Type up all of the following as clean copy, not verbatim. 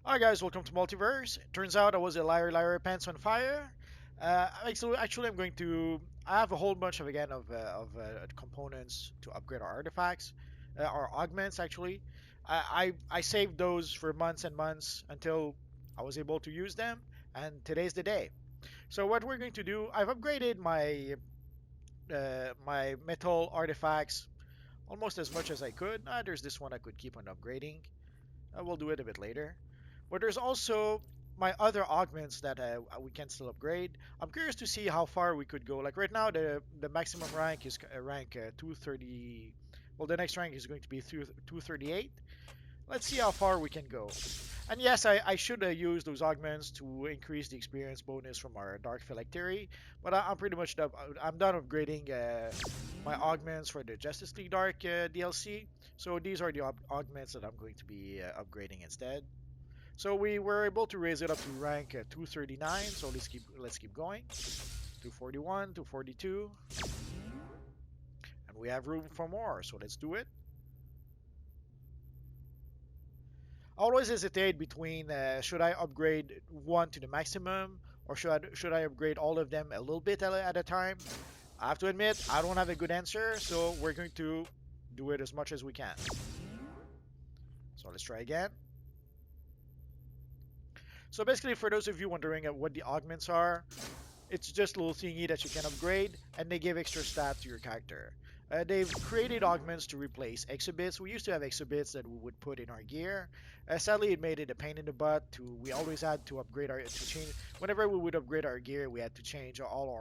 Hi guys, welcome to Multiverse. Turns out I was a liar, pants on fire. Actually, I'm going to. I have a whole bunch of components to upgrade our artifacts, our augments. Actually, I saved those for months and months until I was able to use them, and today's the day. So what we're going to do, I've upgraded my metal artifacts almost as much as I could. There's this one I could keep on upgrading. I will do it a bit later. But there's also my other augments that we can still upgrade. I'm curious to see how far we could go. Like right now, the maximum rank is rank 230. Well, the next rank is going to be 238. Let's see how far we can go. And yes, I should use those augments to increase the experience bonus from our Dark Phylactery, but I'm pretty much done. I'm done upgrading my augments for the Justice League Dark DLC. So these are the augments that I'm going to be upgrading instead. So we were able to raise it up to rank 239. So let's keep going. 241, 242, and we have room for more. So let's do it. I always hesitate between should I upgrade one to the maximum or should I upgrade all of them a little bit at a time. I have to admit I don't have a good answer, so we're going to do it as much as we can. So let's try again. So basically, for those of you wondering what the augments are, it's just a little thingy that you can upgrade, and they give extra stats to your character. They've created augments to replace exhibits. We used to have exhibits that we would put in our gear. Sadly, it made it a pain in the butt. We always had to upgrade to change. Whenever we would upgrade our gear, we had to change all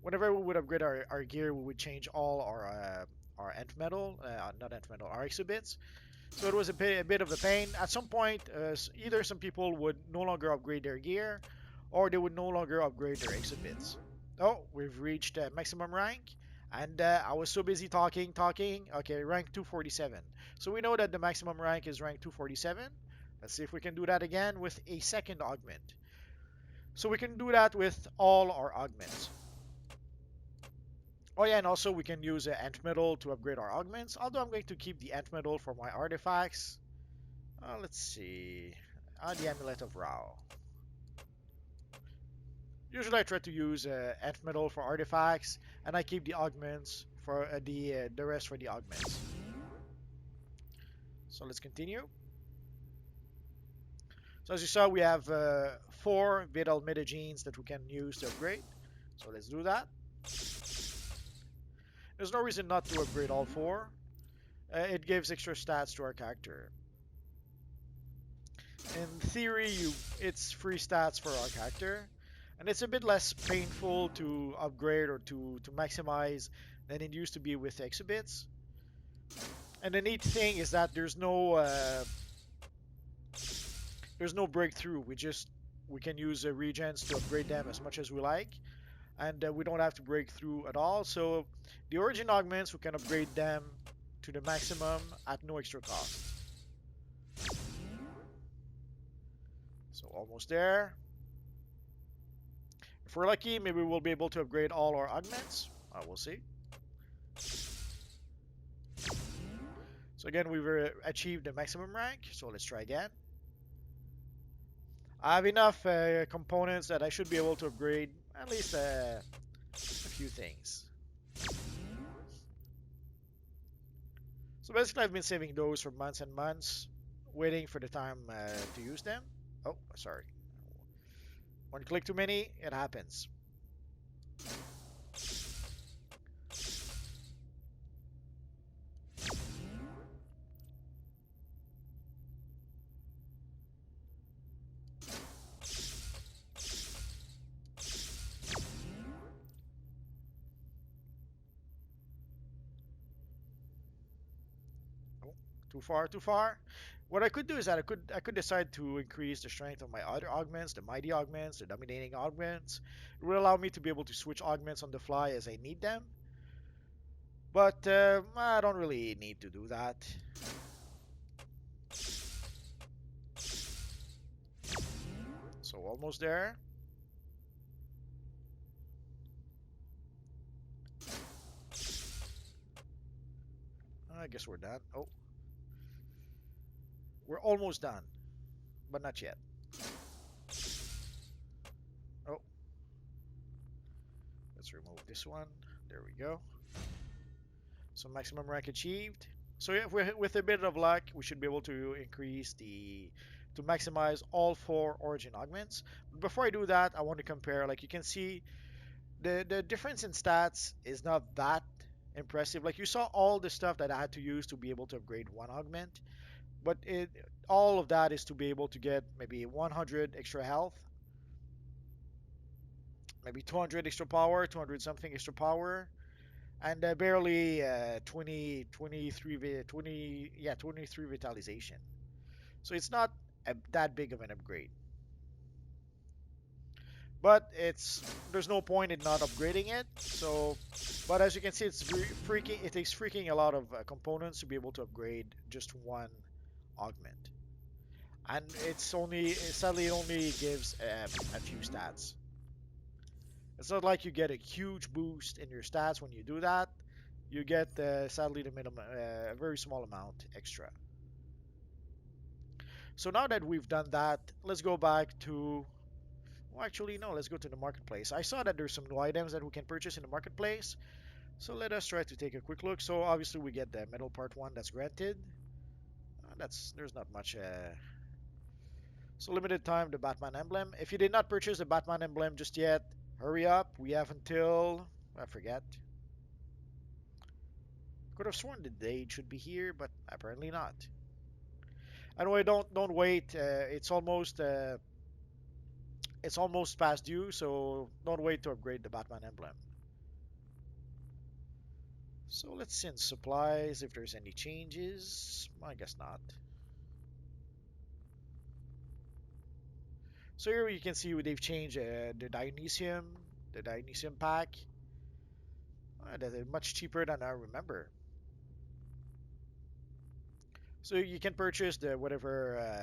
whenever we would upgrade our gear, we would change all our end metal, not end metal, our exhibits. So it was a bit of a pain. At some point, either some people would no longer upgrade their gear, or they would no longer upgrade their exhibits. Oh, we've reached maximum rank, and I was so busy talking. Okay, rank 247. So we know that the maximum rank is rank 247. Let's see if we can do that again with a second augment. So we can do that with all our augments. Oh yeah, and also we can use ant metal to upgrade our augments. Although I'm going to keep the ant metal for my artifacts. Let's see. The Amulet of Rao. Usually I try to use ant metal for artifacts, and I keep the augments for the rest for the augments. So let's continue. So as you saw, we have 4 vital metagenes that we can use to upgrade. So let's do that. There's no reason not to upgrade all 4. It gives extra stats to our character. In theory, it's free stats for our character, and it's a bit less painful to upgrade or to maximize than it used to be with exhibits. And the neat thing is that there's no breakthrough. We can use regens to upgrade them as much as we like, and we don't have to break through at all. So the origin augments, we can upgrade them to the maximum at no extra cost. So almost there. If we're lucky, maybe we'll be able to upgrade all our augments. We'll see. So again, we've achieved the maximum rank. So let's try again. I have enough components that I should be able to upgrade at least a few things. So basically, I've been saving those for months and months, waiting for the time to use them. Oh, sorry. One click too many, it happens. Oh, too far, too far. What I could do is that I could decide to increase the strength of my other augments, the mighty augments, the dominating augments. It will allow me to be able to switch augments on the fly as I need them. But I don't really need to do that. So almost there. I guess we're done. Oh, we're almost done. but not yet. Oh, let's remove this one. There we go. So maximum rank achieved. So yeah, with a bit of luck, we should be able to increase to maximize all four origin augments. But before I do that, I want to compare. Like you can see, the difference in stats is not that impressive. Like you saw all the stuff that I had to use to be able to upgrade one augment, but it all of that is to be able to get maybe 100 extra health, maybe 200 extra power, 200 something extra power, and barely 20, 23, 20, yeah, 23 vitalization. So it's not that big of an upgrade. But there's no point in not upgrading it. So, but as you can see, freaking. It takes freaking a lot of components to be able to upgrade just one augment, and it's only sadly it only gives a few stats. It's not like you get a huge boost in your stats when you do that. You get sadly the minimum, a very small amount extra. So now that we've done that, let's go back to. Well, actually, no. Let's go to the marketplace. I saw that there's some new items that we can purchase in the marketplace. So let us try to take a quick look. So obviously we get the metal part one that's granted. There's not much. So limited time the Batman emblem. If you did not purchase the Batman emblem just yet, hurry up. We have until I forget. Could have sworn the date should be here, but apparently not. Anyway, don't wait. It's almost past due, so don't wait to upgrade the Batman emblem. So let's see in supplies if there's any changes. I guess not. So here you can see they've changed the Dionysium pack. That is much cheaper than I remember. So you can purchase the whatever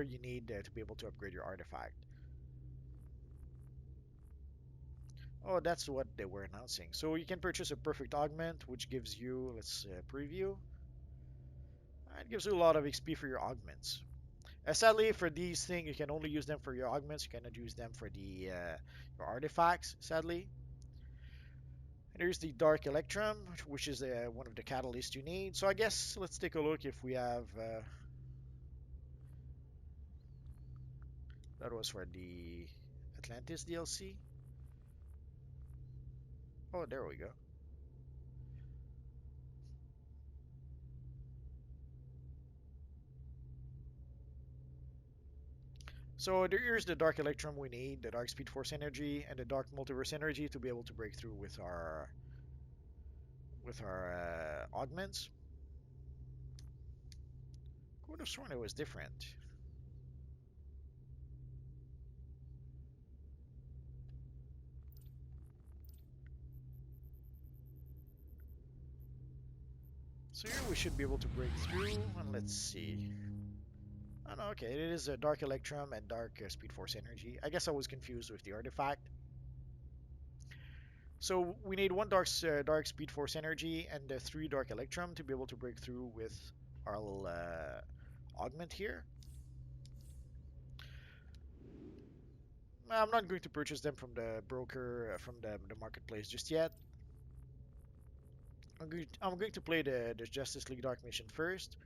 you need to be able to upgrade your artifact. Oh, that's what they were announcing. So you can purchase a perfect augment, which gives you, let's preview. It gives you a lot of XP for your augments. Sadly, for these things, you can only use them for your augments. You cannot use them for your artifacts. Sadly. And here's the Dark Electrum, which is one of the catalysts you need. So I guess let's take a look if we have. That was for the Atlantis DLC. Oh, there we go. So here's the Dark Electrum we need, the Dark Speed Force Energy, and the Dark Multiverse Energy to be able to break through with our augments. Could have sworn it was different. So here we should be able to break through, and let's see. Oh no, okay, it is a Dark Electrum and Dark Speed Force Energy. I guess I was confused with the artifact. So we need one Dark Speed Force Energy and three Dark Electrum to be able to break through with our augment here. I'm not going to purchase them from the broker, from the marketplace just yet. I'm going to play the Justice League Dark Mission first.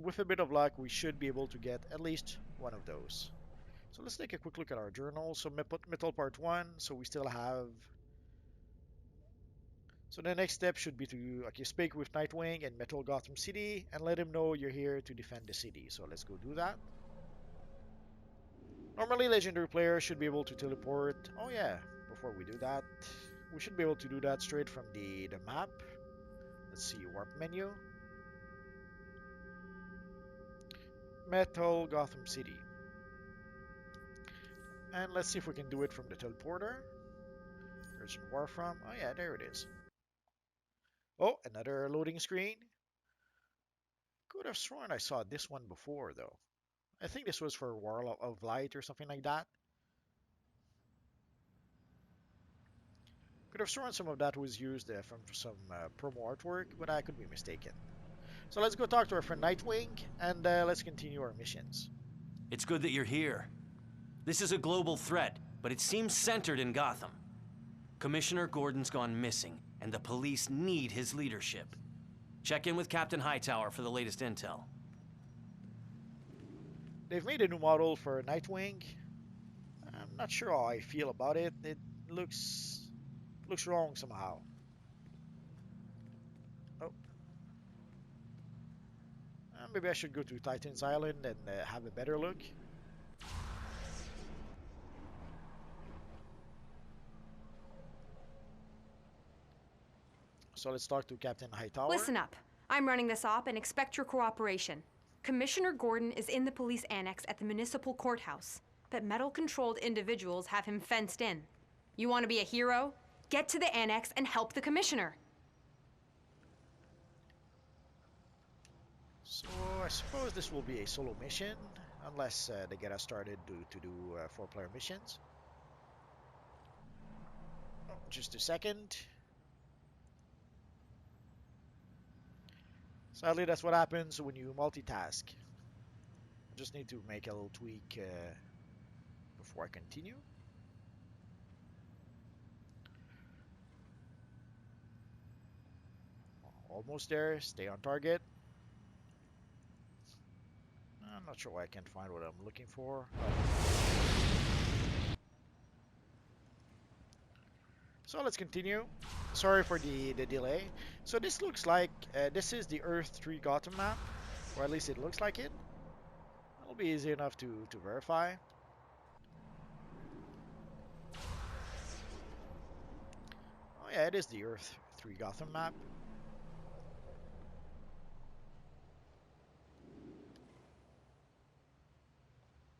With a bit of luck, we should be able to get at least one of those. So let's take a quick look at our journal. So Metal Part 1, so we still have. So the next step should be to speak with Nightwing and Metal Gotham City and let him know you're here to defend the city. So let's go do that. Normally, legendary players should be able to teleport. Oh yeah, before we do that, we should be able to do that straight from the map. Let's see, warp menu. Metal Gotham City. And let's see if we can do it from the teleporter. Urgent War from. Oh yeah, there it is. Oh, another loading screen. Could have sworn I saw this one before though. I think this was for War of Light or something like that. Could have sworn some of that was used from some promo artwork, but I could be mistaken. So let's go talk to our friend Nightwing, and let's continue our missions. It's good that you're here. This is a global threat, but it seems centered in Gotham. Commissioner Gordon's gone missing, and the police need his leadership. Check in with Captain Hightower for the latest intel. They've made a new model for Nightwing. I'm not sure how I feel about it. It looks wrong somehow. Oh, maybe I should go to Titan's Island and have a better look. So let's talk to Captain Hightower. Listen up. I'm running this op and expect your cooperation. Commissioner Gordon is in the police annex at the municipal courthouse, but metal-controlled individuals have him fenced in. You want to be a hero? Get to the annex and help the commissioner. So I suppose this will be a solo mission, unless they get us started to do 4-player missions. Oh, just a second. Sadly, that's what happens when you multitask. I just need to make a little tweak before I continue. Almost there. Stay on target. I'm not sure why I can't find what I'm looking for. So let's continue. Sorry for the delay. So this looks like this is the Earth 3 Gotham map, or at least it looks like it. It'll be easy enough to verify. Oh yeah, it is the Earth 3 Gotham map.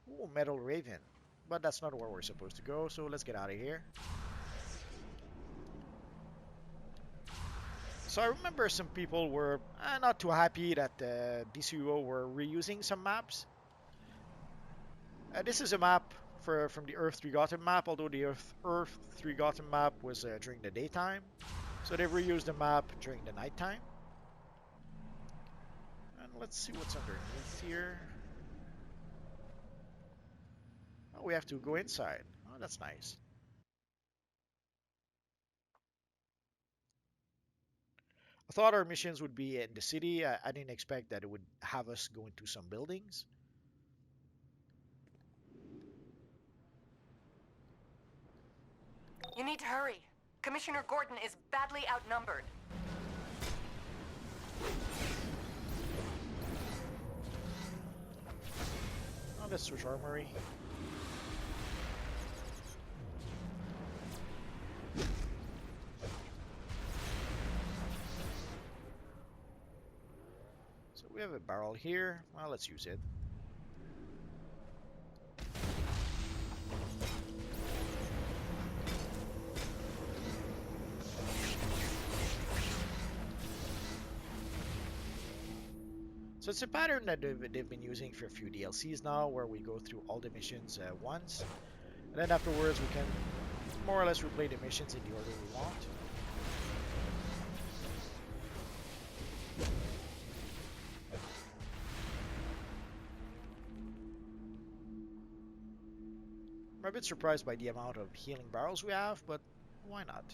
Ooh, Metal Raven. But that's not where we're supposed to go, so let's get out of here. So I remember some people were not too happy that DCUO were reusing some maps. This is a map from the Earth 3 Gotham map, although the Earth 3 Gotham map was during the daytime. So they reused the map during the nighttime. And let's see what's underneath here. Oh, we have to go inside. Oh, that's nice. I thought our missions would be in the city. I didn't expect that it would have us go into some buildings. You need to hurry. Commissioner Gordon is badly outnumbered. Oh, let's switch armory. So we have a barrel here. Well, let's use it. So it's a pattern that they've been using for a few DLCs now, where we go through all the missions once, and then afterwards we can more or less replay the missions in the order we want. I'm a bit surprised by the amount of healing barrels we have, but why not?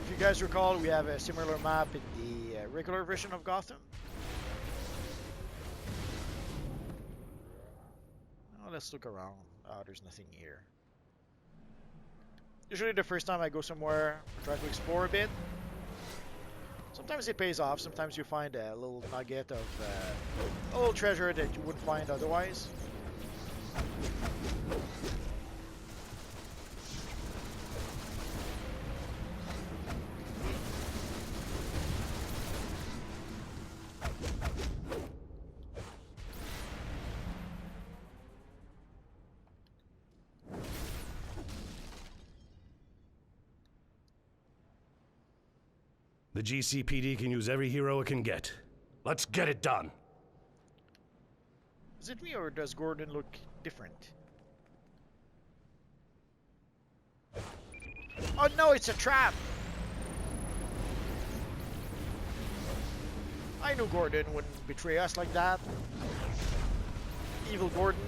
If you guys recall, we have a similar map in the regular version of Gotham. Oh, let's look around. Oh, there's nothing here. Usually the first time I go somewhere, I try to explore a bit. Sometimes it pays off. Sometimes you find a little nugget of a little treasure that you wouldn't find otherwise. The GCPD can use every hero it can get. Let's get it done. Is it me or does Gordon look different? Oh no, it's a trap! I knew Gordon wouldn't betray us like that. Evil Gordon.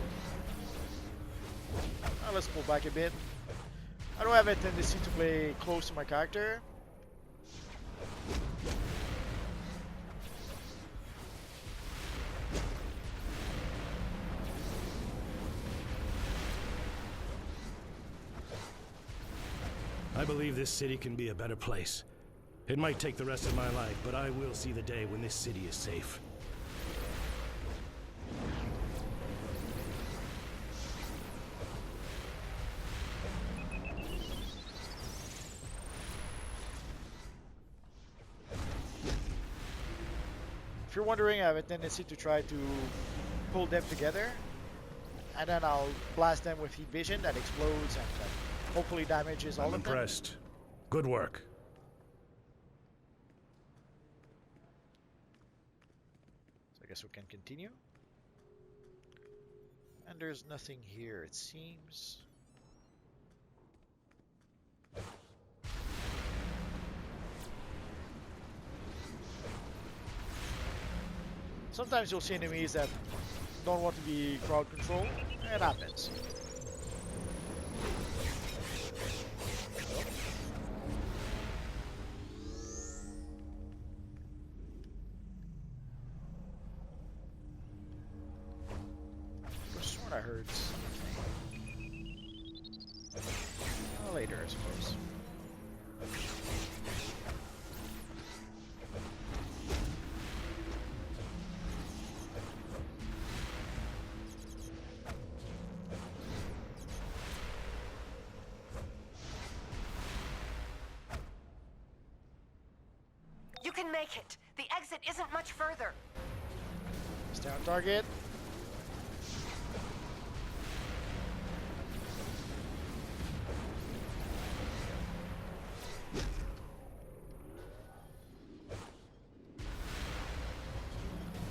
Now let's pull back a bit. I don't have a tendency to play close to my character. I believe this city can be a better place. It might take the rest of my life, but I will see the day when this city is safe. If you're wondering, I have a tendency to try to pull them together, and then I'll blast them with heat vision that explodes and hopefully damages all I'm of them. impressed. Good work. So I guess we can continue. And there's nothing here, it seems. Sometimes you'll see enemies that don't want to be crowd controlled. It happens. I sworn I heard something. Later, I suppose. You can make it. The exit isn't much further. Stay on target.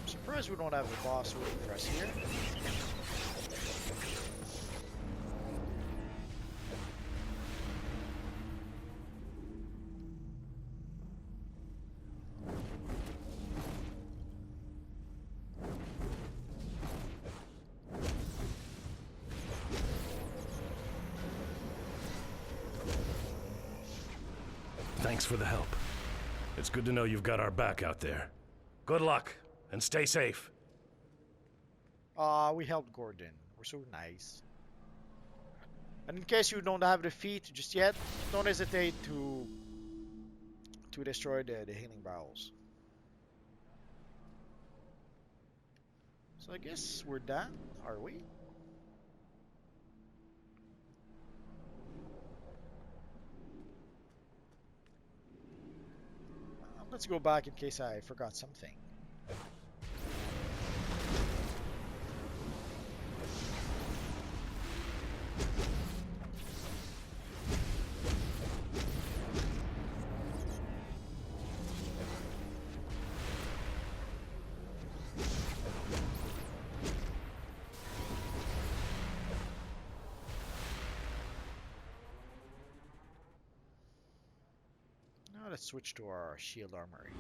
I'm surprised we don't have a boss waiting for us here. Thanks for the help. It's good to know you've got our back out there. Good luck, and stay safe. We helped Gordon. We're so nice. And in case you don't have the feat just yet, don't hesitate to destroy the healing barrels. So I guess we're done, are we? Let's go back in case I forgot something. Now let's switch to our shield armory.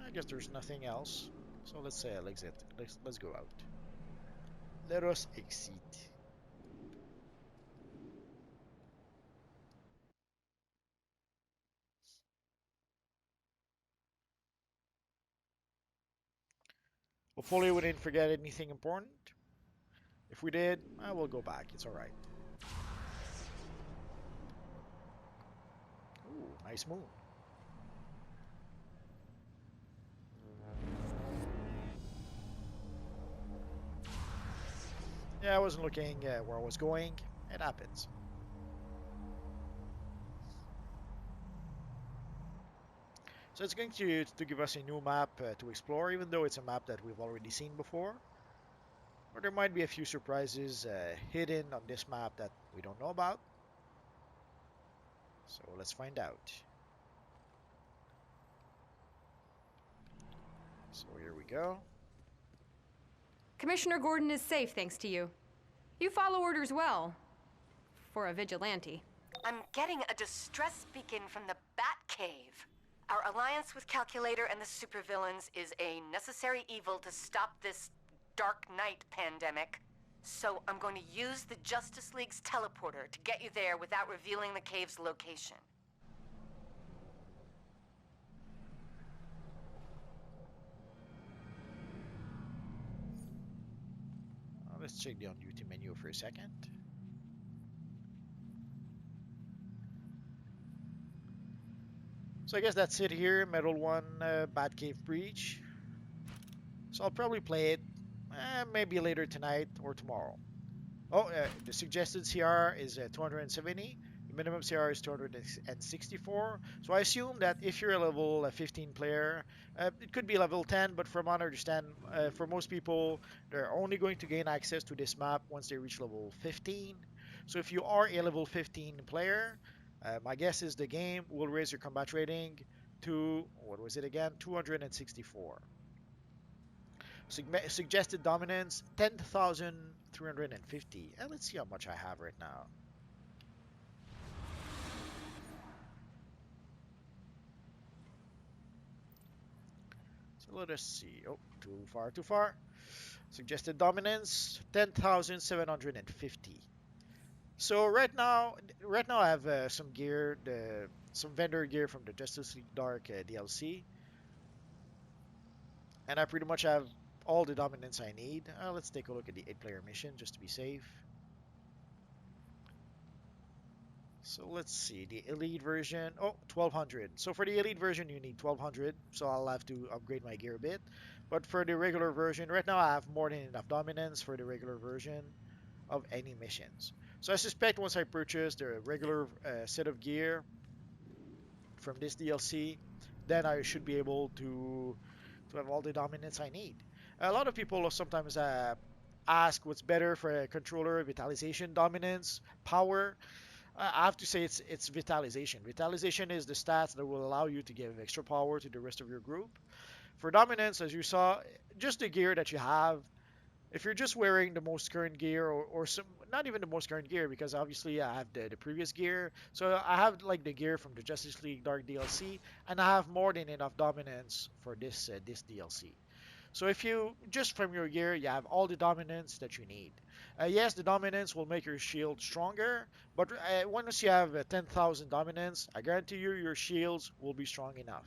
I guess there's nothing else. So let's exit. Let's go out. Let us exit. Hopefully we didn't forget anything important. If we did, I will go back. It's alright. Ooh, nice moon. Yeah, I wasn't looking where I was going. It happens. So it's going to give us a new map to explore, even though it's a map that we've already seen before. Or there might be a few surprises hidden on this map that we don't know about. So let's find out. So here we go. Commissioner Gordon is safe thanks to you. You follow orders well. For a vigilante. I'm getting a distress beacon from the Batcave. Our alliance with Calculator and the supervillains is a necessary evil to stop this Dark Knight pandemic. So I'm going to use the Justice League's teleporter to get you there without revealing the cave's location. Let's check the on-duty menu for a second. So I guess that's it here, Metal 1 Batcave Breach. So I'll probably play it maybe later tonight or tomorrow. Oh, the suggested CR is 270. The minimum CR is 264. So I assume that if you're a level 15 player, it could be level 10, but from what I understand, for most people, they're only going to gain access to this map once they reach level 15. So if you are a level 15 player, my guess is the game will raise your combat rating to, what was it again? 264. Suggested dominance, 10,350. And let's see how much I have right now. So let us see. Oh, too far. Suggested dominance, 10,750. So right now I have some gear, some vendor gear from the Justice League Dark DLC, and I pretty much have all the dominance I need. Let's take a look at the 8-player mission just to be safe. So let's see, the elite version, oh, 1200. So for the elite version, you need 1200, so I'll have to upgrade my gear a bit. But for the regular version, right now I have more than enough dominance for the regular version of any missions. So I suspect once I purchase the regular set of gear from this DLC, then I should be able to have all the dominance I need. A lot of people sometimes ask what's better for a controller: vitalization, dominance, power. I have to say it's vitalization. Vitalization is the stats that will allow you to give extra power to the rest of your group. For dominance, as you saw, just the gear that you have. If you're just wearing the most current gear, or some, not even the most current gear, because obviously I have the previous gear. So I have like the gear from the Justice League Dark DLC, and I have more than enough dominance for this DLC. So if you, just from your gear, you have all the dominance that you need. Yes, the dominance will make your shield stronger, but once you have 10,000 dominance, I guarantee you your shields will be strong enough.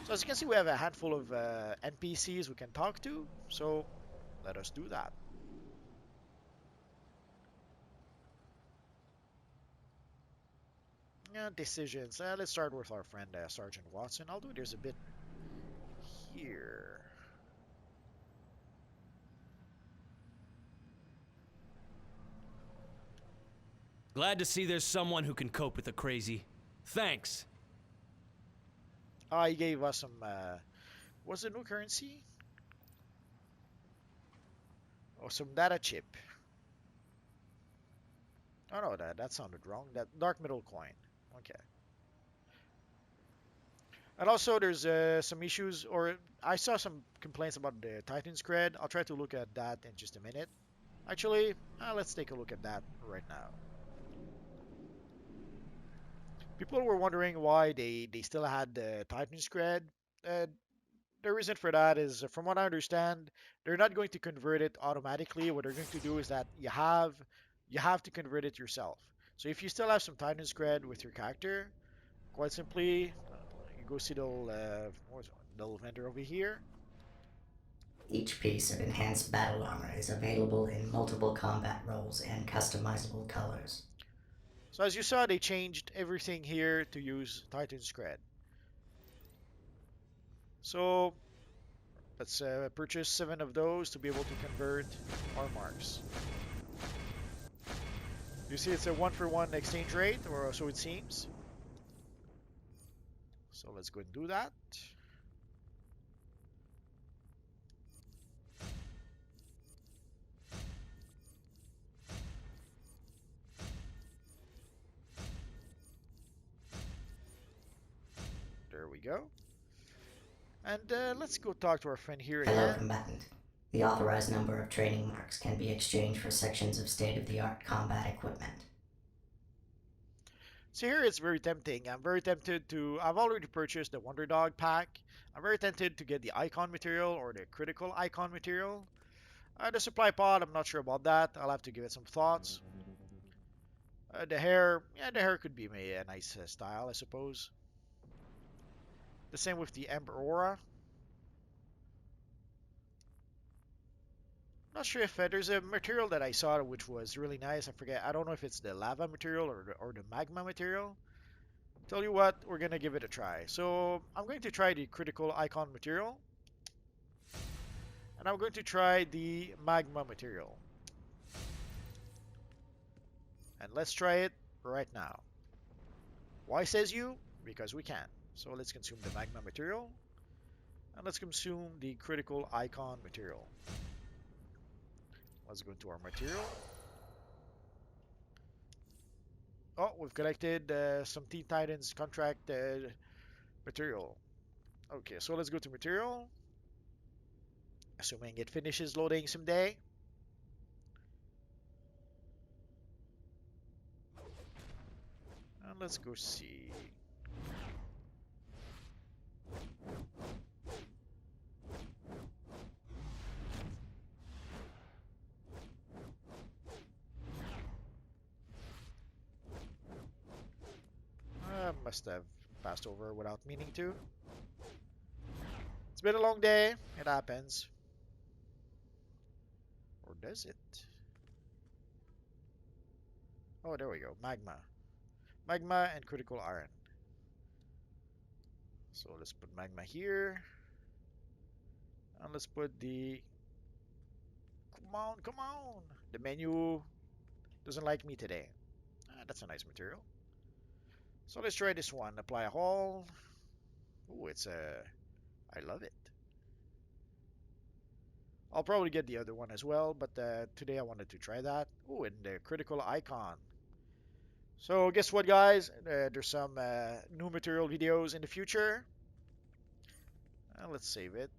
So as you can see, we have a handful of NPCs we can talk to, so let us do that. Decisions. Let's start with our friend Sergeant Watson. Although there's a bit here. Glad to see there's someone who can cope with the crazy. Thanks. He gave us some, what's the new currency? Oh, some data chip. Oh no, that sounded wrong. That dark metal coin. Okay. And also there's some issues, or I saw some complaints about the Titan's cred. I'll try to look at that in just a minute. Actually, let's take a look at that right now. People were wondering why they still had the Titan's cred. The reason for that is, from what I understand, they're not going to convert it automatically. What they're going to do is that you have to convert it yourself. So if you still have some Titan's cred with your character, quite simply, you go see the little vendor over here. Each piece of enhanced battle armor is available in multiple combat roles and customizable colors. So as you saw, they changed everything here to use Titan's cred. So let's purchase 7 of those to be able to convert our marks. You see, it's a 1-for-1 exchange rate, or so it seems. So let's go and do that. There we go. And let's go talk to our friend here Hello, again. combatant. The authorized number of training marks can be exchanged for sections of state-of-the-art combat equipment. So here it's very tempting. I'm very tempted to. I've already purchased the Wonder Dog pack. I'm very tempted to get the icon material or the critical icon material. The supply pod, I'm not sure about that. I'll have to give it some thoughts. The hair, yeah, the hair could be a nice style, I suppose. The same with the Ember Aura. Not sure if there's a material that I saw which was really nice. I forget. I don't know if it's the lava material or the magma material. Tell you what, we're gonna give it a try. So I'm going to try the critical icon material, and I'm going to try the magma material. And let's try it right now. Why says you? Because we can. So let's consume the magma material, and let's consume the critical icon material. Let's go into our material. Oh, we've collected some Teen Titans contract material. Okay, so let's go to material. Assuming it finishes loading someday. And let's go see. Must have passed over without meaning to. It's been a long day. It happens. Or does it? Oh, there we go. Magma. Magma and critical iron. So let's put magma here. And let's put the... Come on, come on! The menu doesn't like me today. That's a nice material. So let's try this one. Apply a hull. Oh, it's a... I love it. I'll probably get the other one as well, but today I wanted to try that. Oh, and the critical icon. So guess what, guys? There's some new material videos in the future. Let's save it.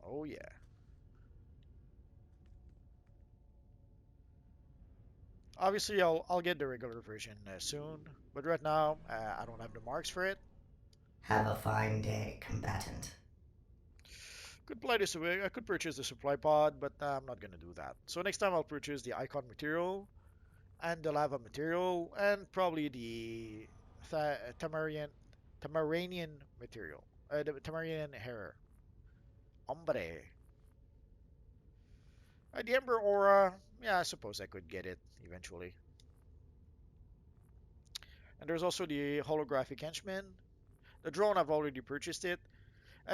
Oh yeah. Obviously, I'll get the regular version soon, but right now I don't have the marks for it. Have a fine day, combatant. Could play this away. I could purchase the supply pod, but I'm not gonna do that. So next time I'll purchase the icon material and the lava material and probably the Tamaranian material, the Tamaranian hair. Hombre. The Ember Aura, yeah, I suppose I could get it eventually. And there's also the holographic henchman. The drone, I've already purchased it.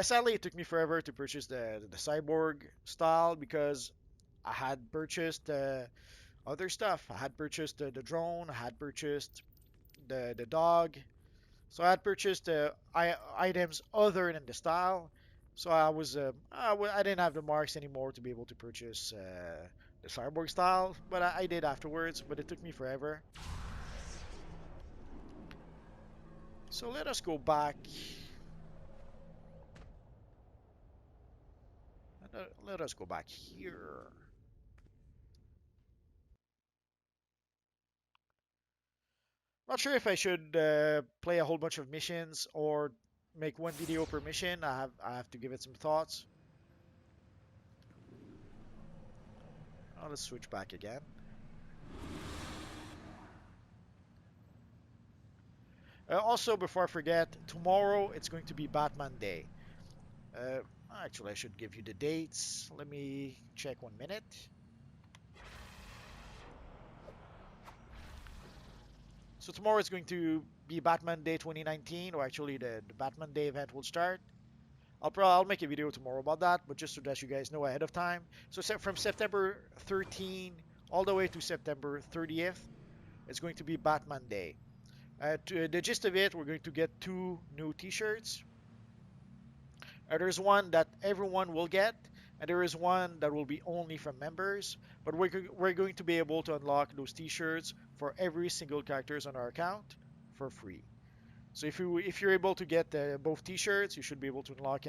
Sadly, it took me forever to purchase the cyborg style because I had purchased other stuff. I had purchased the drone. I had purchased the dog. So I had purchased items other than the style. So I didn't have the marks anymore to be able to purchase the cyborg style, but I did afterwards. But it took me forever. So let us go back. Let us go back here. Not sure if I should play a whole bunch of missions or make one video per mission. I have to give it some thoughts. Let's switch back again. Also, before I forget, tomorrow it's going to be Batman Day. Uh, Actually, I should give you the dates. Let me check 1 minute. So tomorrow is going to be Batman Day 2019, or actually the Batman Day event will start. I'll make a video tomorrow about that, but just to let you guys know ahead of time. So from September 13 all the way to September 30th, it's going to be Batman Day. The gist of it, we're going to get 2 new T-shirts. There's one that everyone will get, and there is one that will be only from members. But we're going to be able to unlock those T-shirts for every single characters on our account for free. So if you're able to get both T-shirts, you should be able to unlock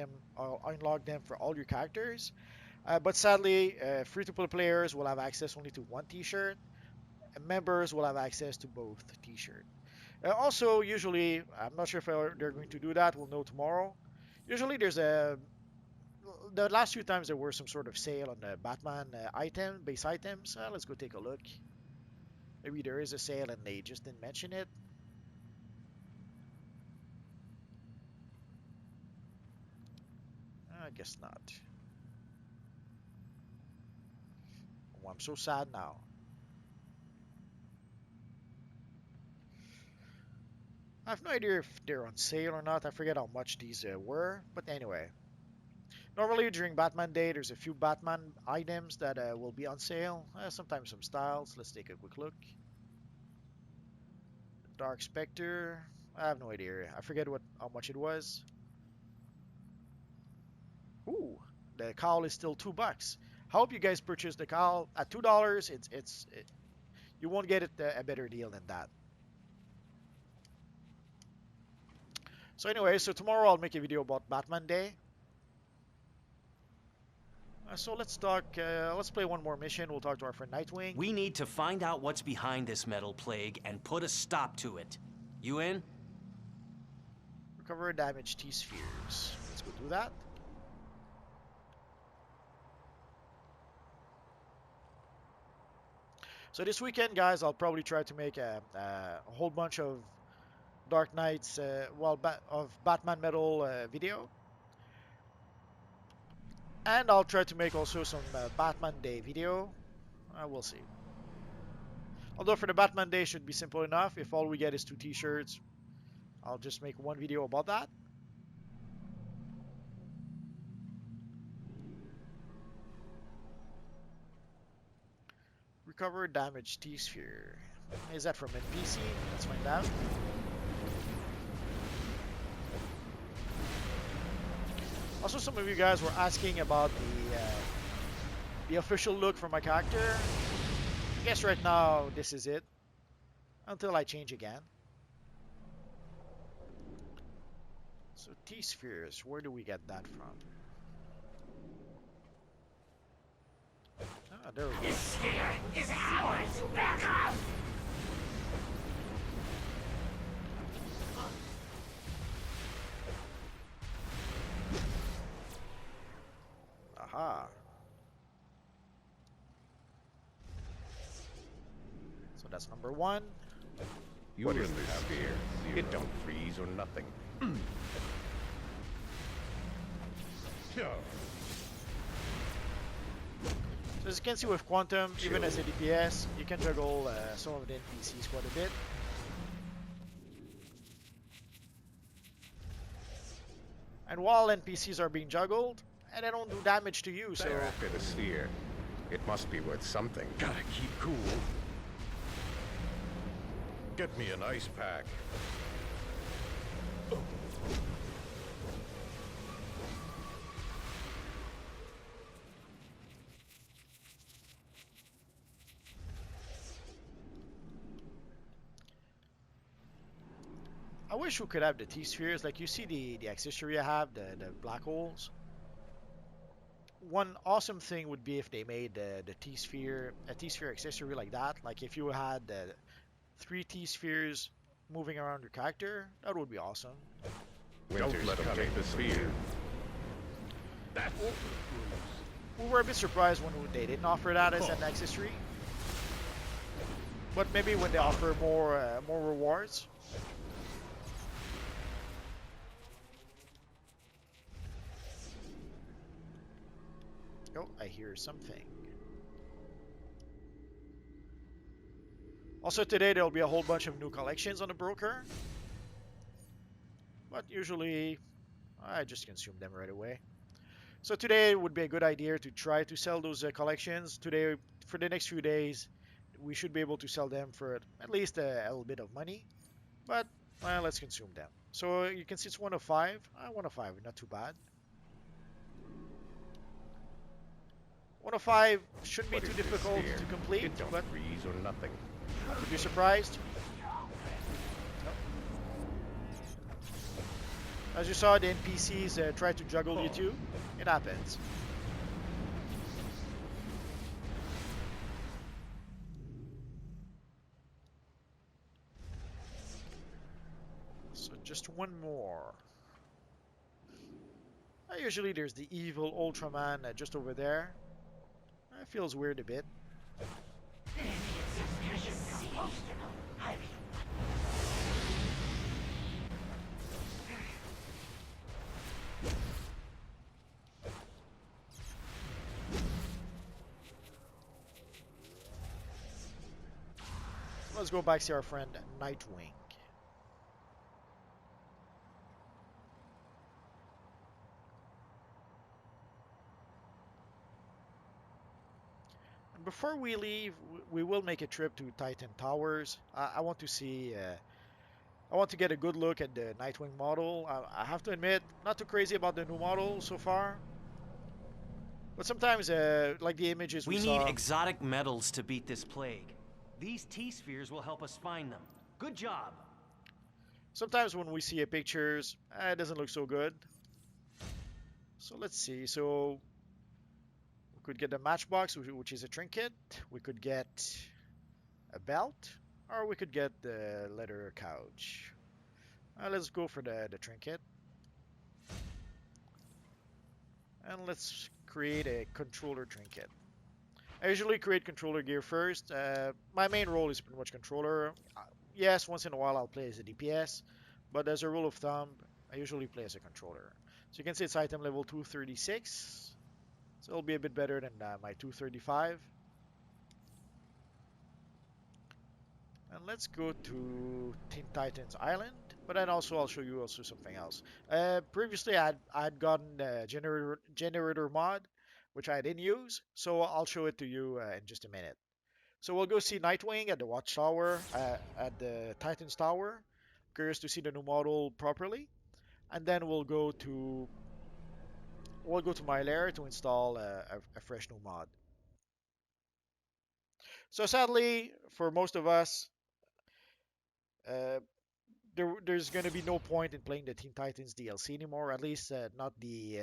them for all your characters. But sadly, free-to-play players will have access only to one T-shirt, and members will have access to both T-shirts. Also, usually, I'm not sure if they're going to do that. We'll know tomorrow. Usually, the last few times there were some sort of sale on the Batman base items. Let's go take a look. Maybe there is a sale and they just didn't mention it. I guess not. Oh, I'm so sad now. I have no idea if they're on sale or not. I forget how much these were. But anyway, normally during Batman Day, there's a few Batman items that will be on sale. Sometimes some styles. Let's take a quick look. Dark Spectre. I have no idea. I forget how much it was. Ooh, the cowl is still $2. I hope you guys purchase the cowl at $2. You won't get it a better deal than that. So anyway, so tomorrow I'll make a video about Batman Day. So let's talk. Let's play one more mission. We'll talk to our friend Nightwing. We need to find out what's behind this metal plague and put a stop to it. You in? Recover damaged T-spheres. Let's go do that. So this weekend, guys, I'll probably try to make a whole bunch of Dark Knights, of Batman Metal video. And I'll try to make also some Batman Day video. We'll see. Although for the Batman Day should be simple enough. If all we get is 2 T-shirts, I'll just make one video about that. Recover damaged T-sphere. Is that from NPC? Let's find out. Also, some of you guys were asking about the official look for my character. I guess right now this is it. Until I change again. So T-spheres, where do we get that from? Ah, there we go. This sphere is ours to back up! Aha. So that's number 1. What is this sphere? It don't freeze or nothing. So as you can see with Quantum, even as a DPS, you can juggle some of the NPCs quite a bit. And while NPCs are being juggled, and they don't do damage to you, so... They're after the sphere. It must be worth something. Gotta keep cool. Get me an ice pack. I wish we could have the T-spheres. Like you see the accessory I have, the black holes. One awesome thing would be if they made the T-sphere, a T-sphere accessory like that. Like if you had 3 T-spheres moving around your character, that would be awesome. Don't let them take the sphere. We were a bit surprised when they didn't offer that as an accessory. But maybe when they offer more rewards. Oh, I hear something. Also today there'll be a whole bunch of new collections on the broker. But usually I just consume them right away. So today would be a good idea to try to sell those collections. Today, for the next few days, we should be able to sell them for at least a little bit of money. But well, let's consume them. So you can see it's 105. 105, not too bad. 105 shouldn't be What too is this difficult here? to complete, It don't but freeze or nothing. I could be surprised. As you saw, the NPCs try to juggle you too. It happens. So just one more. Usually there's the evil Ultraman just over there. It feels weird a bit. Let's go back to our friend Nightwing. And before we leave, we will make a trip to Titan Towers. I want to see. I want to get a good look at the Nightwing model. I have to admit, not too crazy about the new model so far. But sometimes, like the images we We saw. need exotic metals to beat this plague. These T-spheres will help us find them. Good job. Sometimes when we see pictures, it doesn't look so good. So let's see. So we could get the matchbox, which is a trinket. We could get a belt, or we could get the leather couch. Let's go for the trinket. And let's create a controller trinket. I usually create controller gear first. My main role is pretty much controller. Yes, once in a while I'll play as a DPS, but as a rule of thumb, I usually play as a controller. So you can see it's item level 236. So it'll be a bit better than my 235. And let's go to Teen Titans Island, but then also I'll show you also something else. Previously I'd gotten the generator mod, which I didn't use, so I'll show it to you in just a minute. So we'll go see Nightwing at the Watchtower, at the Titans Tower. Curious to see the new model properly, and then we'll go to my lair to install a fresh new mod. So sadly, for most of us, uh, there's going to be no point in playing the Teen Titans DLC anymore. At least not the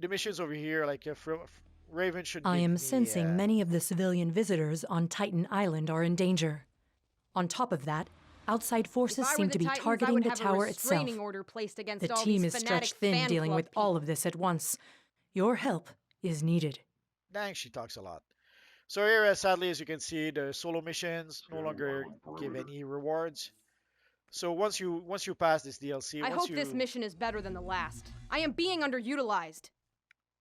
missions over here. Like Raven should I give am me. sensing many of the civilian visitors on Titan Island are in danger. On top of that, outside forces seem to be targeting the tower itself. Order placed against The all team these is fanatic stretched thin fan dealing club with all people. of this at once. Your help is needed. Dang, she talks a lot. So here, sadly, as you can see, the solo missions no longer give any rewards. So once you pass this DLC, I hope this mission is better than the last. I am being underutilized.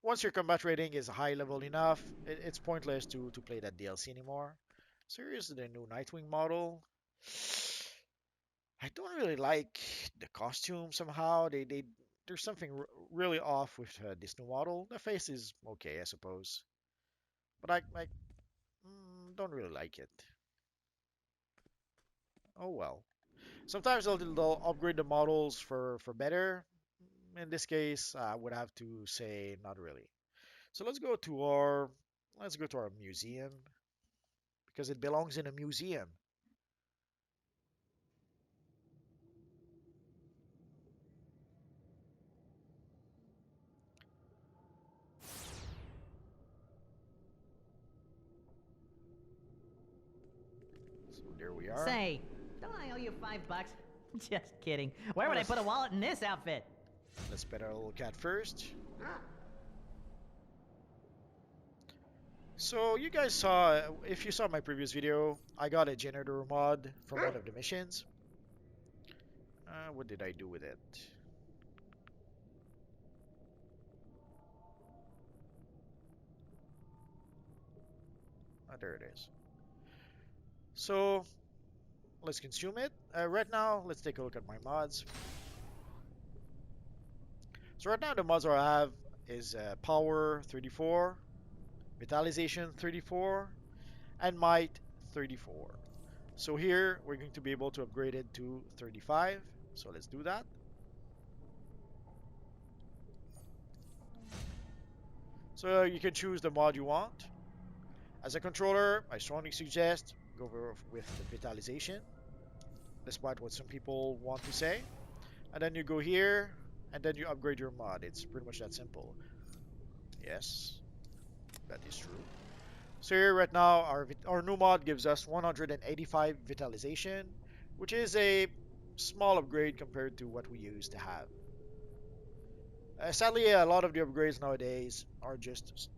once your combat rating is high level enough, it's pointless to play that DLC anymore. So here's the new Nightwing model. I don't really like the costume somehow. There's something really off with this new model. The face is okay, I suppose, but I don't really like it. Oh well. Sometimes they'll upgrade the models for better. In this case, I would have to say not really. So let's go to our museum because it belongs in a museum. So there we are. Say, don't I owe you $5? Just kidding. Where would I put a wallet in this outfit? Let's pet our little cat first. So you guys saw, if you saw my previous video, I got a janitor mod from one of the missions. What did I do with it? There it is. So let's consume it. Right now, let's take a look at my mods. So right now the mods I have is Power 34, Metallization 34, and Might 34. So here, we're going to be able to upgrade it to 35. So let's do that. So you can choose the mod you want. As a controller, I strongly suggest go with the vitalization, despite what some people want to say. And then you go here, and then you upgrade your mod. It's pretty much that simple. Yes, that is true. So here right now, our new mod gives us 185 vitalization, which is a small upgrade compared to what we used to have. Sadly, a lot of the upgrades nowadays are just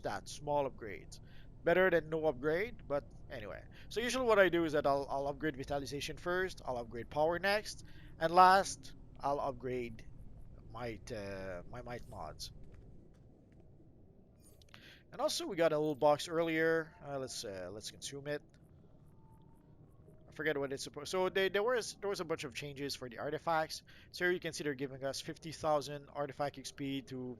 that small upgrades. Better than no upgrade, but anyway. So usually what I do is that I'll upgrade vitalization first, I'll upgrade power next, and last I'll upgrade my might mods. And also we got a little box earlier. Let's consume it. I forget what it's supposed. So there was a bunch of changes for the artifacts. So here you can see they're giving us 50,000 artifact XP to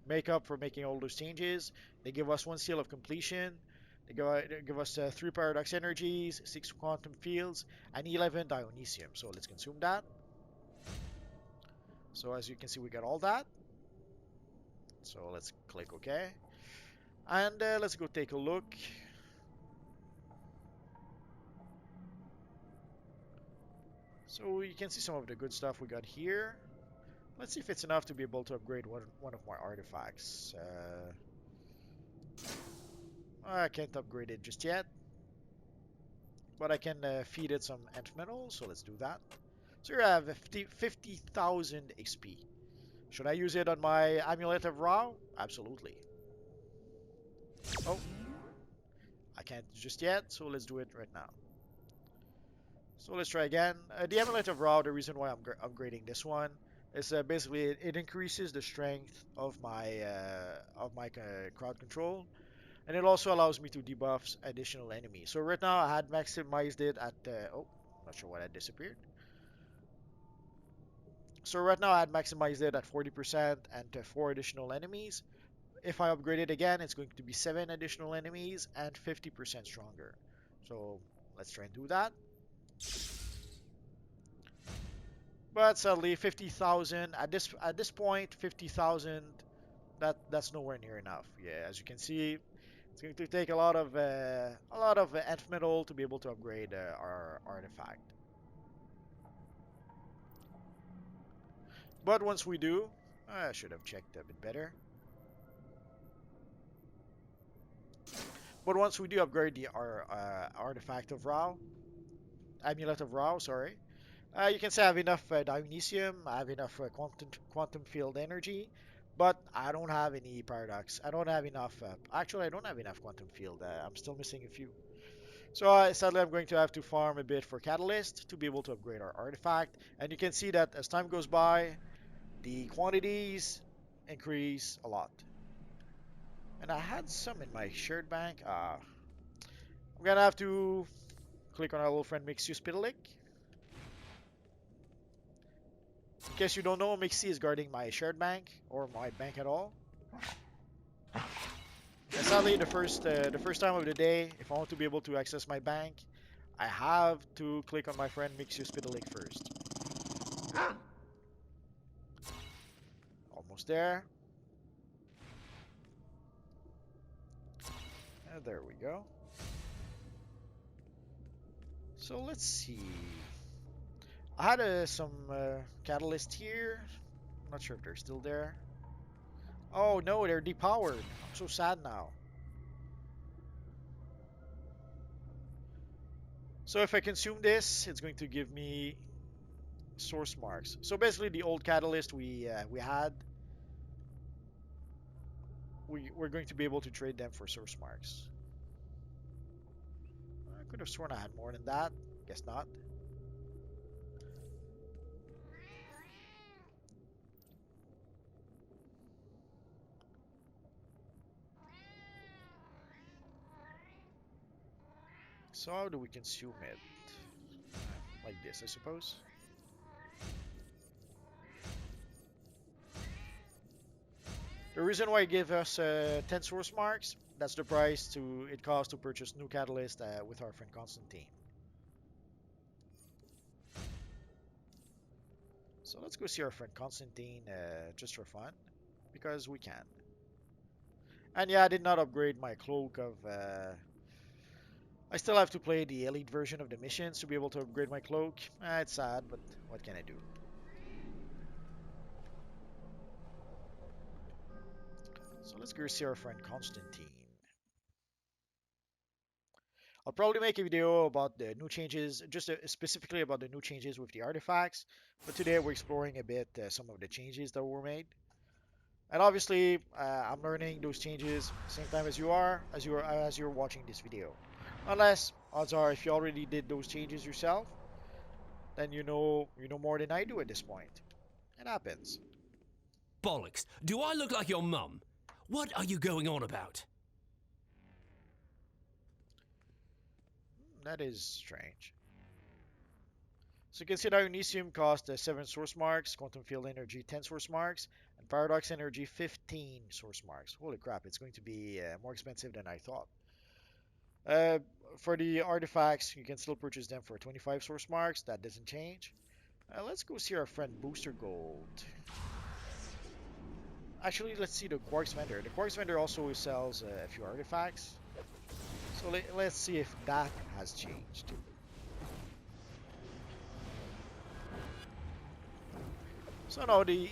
make up for making all those changes. They give us one seal of completion. They give us 3 paradox energies, 6 quantum fields, and 11 dionysium. So let's consume that. So as you can see, we got all that. So let's click OK. And let's go take a look. So you can see some of the good stuff we got here. Let's see if it's enough to be able to upgrade one of my artifacts. I can't upgrade it just yet, but I can feed it some nth metal, so let's do that. So here I have 50,000 XP. Should I use it on my Amulet of Ra? Absolutely. Oh, I can't just yet, so let's do it right now. So let's try again. The Amulet of Ra, the reason why I'm upgrading this one is basically it increases the strength of my crowd control, and it also allows me to debuff additional enemies. So right now I had maximized it at oh, not sure why that disappeared. So right now I had maximized it at 40% and 4 additional enemies. If I upgrade it again, it's going to be 7 additional enemies and 50% stronger. So let's try and do that. But sadly, 50,000 at this point, 50,000 that's nowhere near enough. Yeah, as you can see, it's going to take a lot of nth metal to be able to upgrade our artifact. But once we do, I should have checked a bit better. But once we do upgrade our artifact of Ra, Amulet of Ra, sorry, you can say I have enough Dionysium, I have enough quantum field energy, but I don't have any paradox. I don't have enough. Actually, I don't have enough quantum field. I'm still missing a few. So sadly, I'm going to have to farm a bit for Catalyst to be able to upgrade our artifact. And you can see that as time goes by, the quantities increase a lot. And I had some in my shared bank. I'm gonna have to click on our little friend Mixu Spitalik. In case you don't know, Mixi is guarding my shared bank or my bank at all. And sadly, the first time of the day, if I want to be able to access my bank, I have to click on my friend Mixu Spitalik first. Almost there. And there we go. So let's see. I had some catalyst here. I'm not sure if they're still there. Oh no, they're depowered. I'm so sad now. So if I consume this, it's going to give me source marks. So basically, the old catalyst we had, we're going to be able to trade them for source marks. I could have sworn I had more than that. Guess not. So how do we consume it? Like this, I suppose. The reason why it gave us 10 source marks, that's the price it costs to purchase new catalyst with our friend Constantine. So let's go see our friend Constantine just for fun, because we can. And yeah, I did not upgrade my cloak of... I still have to play the elite version of the missions to be able to upgrade my cloak. It's sad, but what can I do? So let's go see our friend Constantine. I'll probably make a video about the new changes, just specifically about the new changes with the artifacts. But today we're exploring a bit some of the changes that were made. And obviously, I'm learning those changes same time as you are, as you're watching this video. Unless odds are, if you already did those changes yourself, then you know more than I do at this point. It happens. Bollocks! Do I look like your mum? What are you going on about? That is strange. So you can see that Dionysium cost 7 source marks, Quantum Field Energy 10 source marks, and Paradox Energy 15 source marks. Holy crap, it's going to be more expensive than I thought. Uh, for the artifacts, you can still purchase them for 25 source marks. That doesn't change. Let's go see our friend Booster Gold. Actually, let's see the Quarks vendor. The Quarks vendor also sells a few artifacts. So let's see if that has changed. So no, the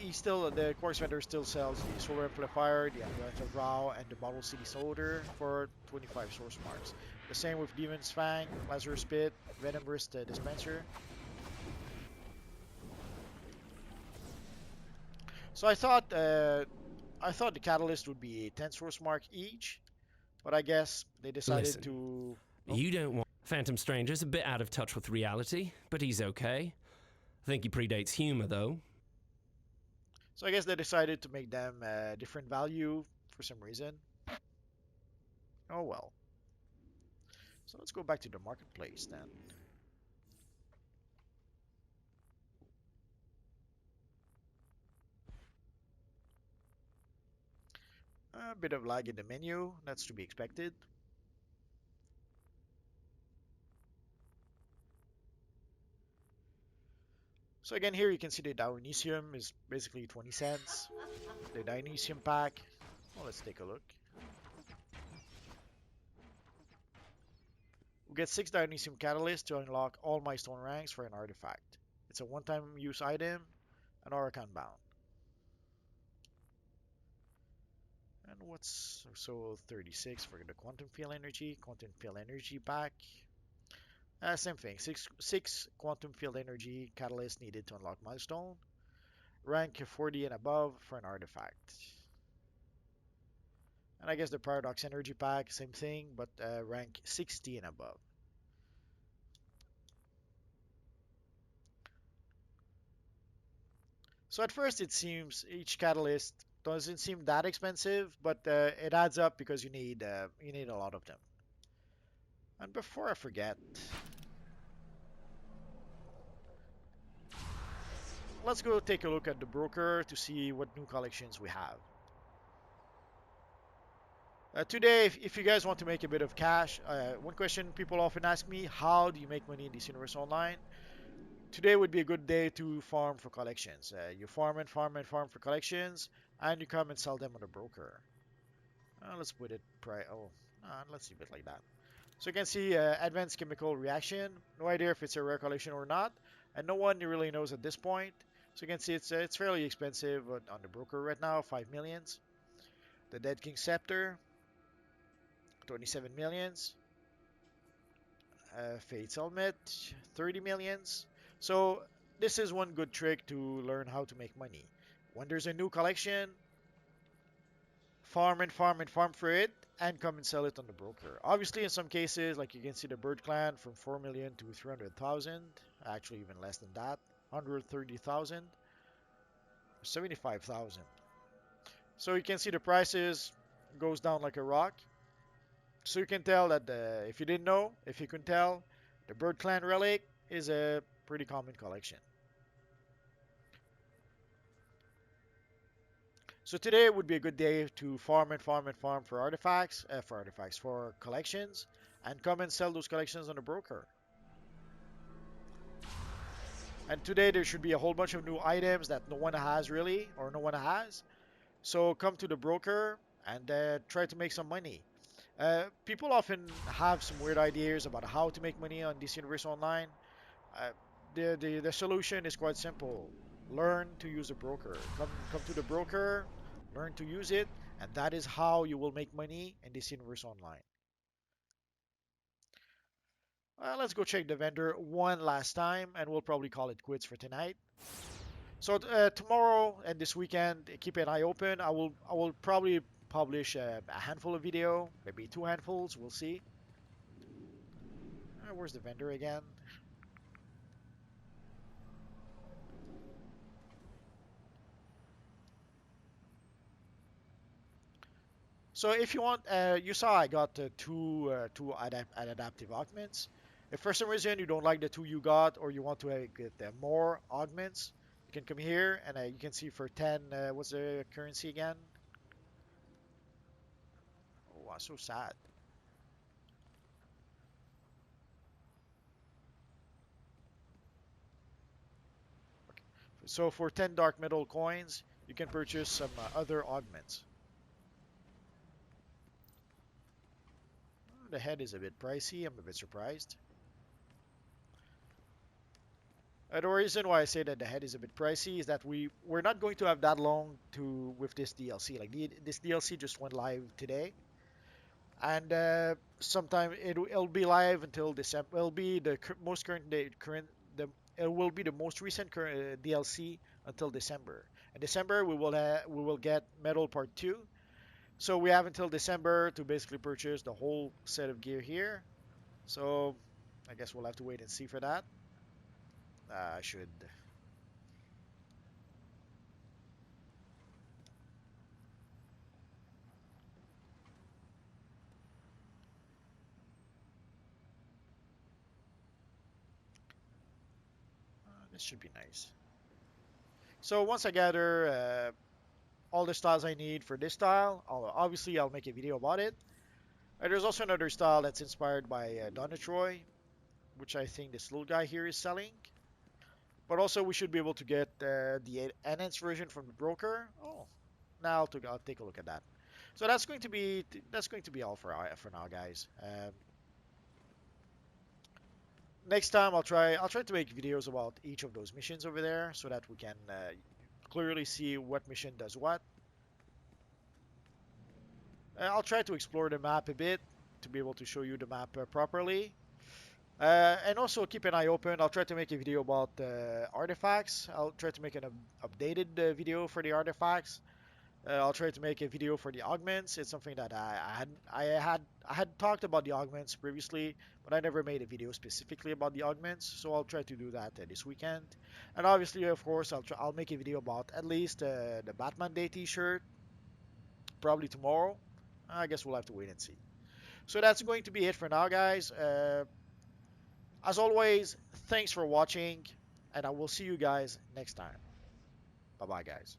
Quarks vendor still sells the Solar Amplifier, the Amulet of Rao, and the Bottle City Soldier for 25 source marks. The same with Demon's Fang, Lazarus Spit, Venom Burst Dispenser. So I thought the Catalyst would be a 10 source mark each, but I guess they decided Listen, to... You don't want... Phantom Stranger's a bit out of touch with reality, but he's okay. I think he predates humor, though. So I guess they decided to make them different value for some reason. Oh well. So let's go back to the marketplace then. A bit of lag in the menu, that's to be expected. So again, here you can see the Dionysium is basically 20 cents. The Dionysium pack, well, let's take a look. We get 6 Dionysium Catalysts to unlock all my stone ranks for an artifact. It's a one-time use item and Oracan bound. And what's so 36 for the Quantum Field Energy pack. Same thing, six Quantum Field Energy Catalysts needed to unlock milestone. Rank 40 and above for an artifact. And I guess the Paradox Energy pack, same thing, but rank 60 and above. So at first it seems each catalyst doesn't seem that expensive, but it adds up because you need a lot of them. And before I forget, let's go take a look at the broker to see what new collections we have. Today, if you guys want to make a bit of cash, one question people often ask me, how do you make money in this universe online? Today would be a good day to farm for collections. You farm and farm and farm for collections, and you come and sell them on the broker. Let's put it let's leave it like that. So you can see advanced chemical reaction. No idea if it's a rare collection or not, and no one really knows at this point. So you can see it's fairly expensive on the broker right now, 5 millions. The Dead King Scepter, 27 millions. Fate's Helmet, 30 millions. So this is one good trick to learn how to make money. When there's a new collection, farm and farm and farm for it, and come and sell it on the broker. Obviously, in some cases, like you can see the Bird Clan from 4 million to 300,000, actually even less than that, 130,000, 75,000. So you can see the prices goes down like a rock. So you can tell that if you didn't know, if you can tell, the Bird Clan Relic is a pretty common collection. So today would be a good day to farm and farm and farm for for collections, and come and sell those collections on the broker. And today there should be a whole bunch of new items that no one has really, or no one has. So come to the broker and try to make some money. People often have some weird ideas about how to make money on this universe online. Uh, the solution is quite simple. Learn to use a broker. Come to the broker, learn to use it, and that is how you will make money in this universe online. Let's go check the vendor one last time, and we'll probably call it quits for tonight. So tomorrow and this weekend, keep an eye open. I will probably publish a handful of video, maybe two handfuls. We'll see. Where's the vendor again? So if you want, you saw I got two adaptive augments. If for some reason you don't like the two you got, or you want to get more augments, you can come here and you can see for 10. What's the currency again? Oh, wow, so sad. So for 10 dark metal coins, you can purchase some other augments. The head is a bit pricey. I'm a bit surprised. The reason why I say that the head is a bit pricey is that we're not going to have that long to with this DLC. Like this DLC just went live today, and sometime it'll be live until December. It'll be the most current it will be the most recent current DLC until December. In December we will get Metal Part 2. So we have until December to basically purchase the whole set of gear here. So I guess we'll have to wait and see for that. I should. This should be nice. So once I gather all the styles I need for this style, I'll make a video about it. There's also another style that's inspired by Donna Troy, which I think this little guy here is selling. But also we should be able to get the enhanced version from the broker. Oh, now I'll take a look at that. So that's going to be all for now, guys. Next time I'll try to make videos about each of those missions over there so that we can clearly see what mission does what. I'll try to explore the map a bit to be able to show you the map properly. And also keep an eye open. I'll try to make a video about artifacts. I'll try to make an updated video for the artifacts. I'll try to make a video for the augments. It's something that I had talked about the augments previously, but I never made a video specifically about the augments. So I'll try to do that this weekend. And obviously, of course, I'll make a video about at least the Batman Day T-shirt, probably tomorrow. I guess we'll have to wait and see. So that's going to be it for now, guys. As always, thanks for watching, and I will see you guys next time. Bye-bye, guys.